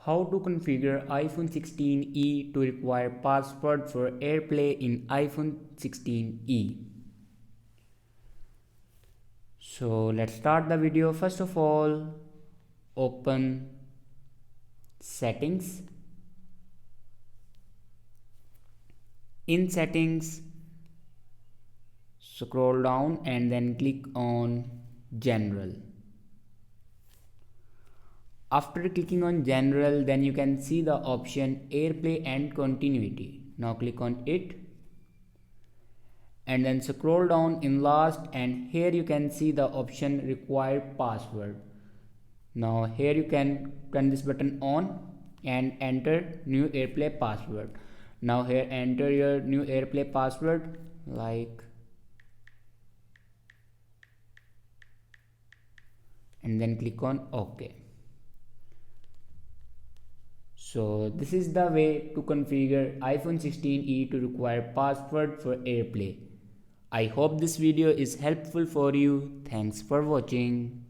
How to configure iPhone 16e to require password for AirPlay in iPhone 16e. So let's start the video. First of all, open settings. In settings, scroll down and then click on general. After clicking on general, then you can see the option AirPlay and continuity. Now click on it and then scroll down in last, and here you can see the option require password. Now here you can turn this button on and enter new AirPlay password. Now here enter your new AirPlay password and then click on OK. So this is the way to configure iPhone 16e to require password for AirPlay. I hope this video is helpful for you. Thanks for watching.